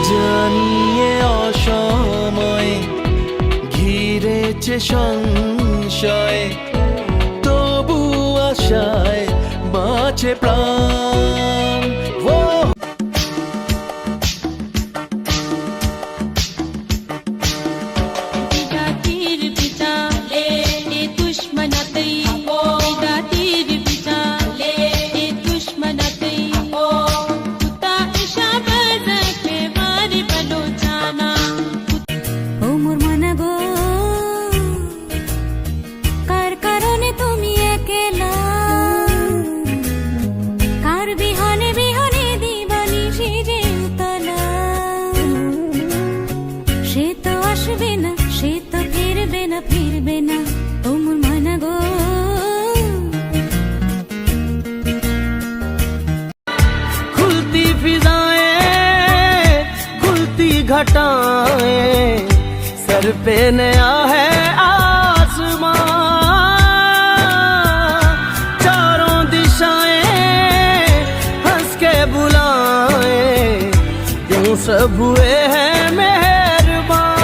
জানিয়ে অসময়ে ঘিরেছে সংশয়, তবু আশায় বাঁচে প্রাণ। घटाएं सर पे नया है आसमां, चारों दिशाएं हंस के बुलाएं, यूं सब हुए हैं मेहरबान।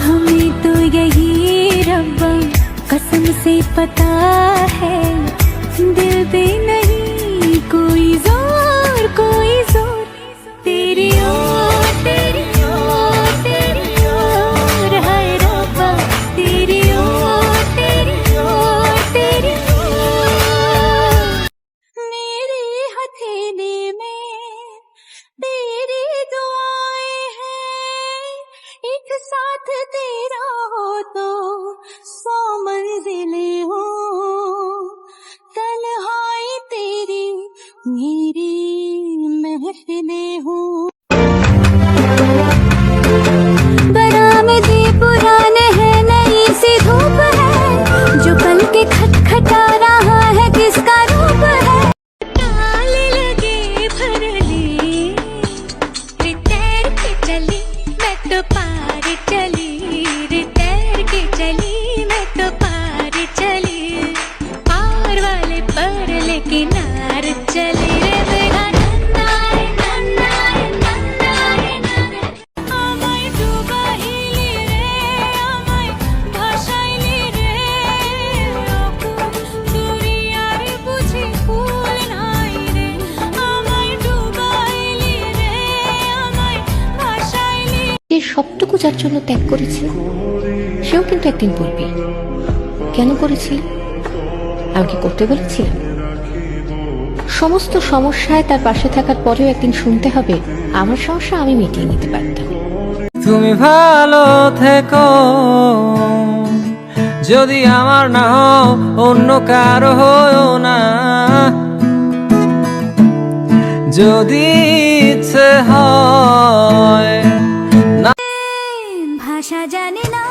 हमें तो यही रब्बा कसम से पता है, दिल पे नहीं कोई जोर कोई जोर, तेरी ओर तेरी ओर तेरी ओर है रब्बा, तेरी ओर तेरी ओर तेरी ओर। मेरी हथेली में तेरी दुआएं हैं, एक साथ तेरा हो तो 100 मंजिलें हो, तन्हाई तेरी मेरी महफिलें हो। बरामदे पुराने हैं, नई सी धूप है, जो कल के खटखटा रहा है किसका रूप है। ताले लगे भरले रे तैर के चली मैं तो पार चली, रे तैर के चली मैं तो पार चली, पार वाले पर लेके नार चली रे मेरा नन्नाए नन्नाए नन्नाए नन्नाए। আমায় ডুবাইলি রে, আমায় ভাসাইলি রে, তুই আর বুঝি ফুল নাই রে, আমায় ডুবাইলি রে, আমায় ভাসাইলি। যে সবটুকু যার জন্য ত্যাগ করেছিল সেও কিন্তু একদিন বলবে কেন করেছিল, আমি কি করতে বলেছিলাম। সমস্ত সমস্যায় তার পাশে থাকার পরেও একদিন শুনতে হবে আমার সমস্যা আমি মিটিয়ে নিতে পারতাম। তুমি ভালো থেকো, যদি আমার না হও অন্য কারো হও না, যদি ইচ্ছে হয় ভাষা জানে না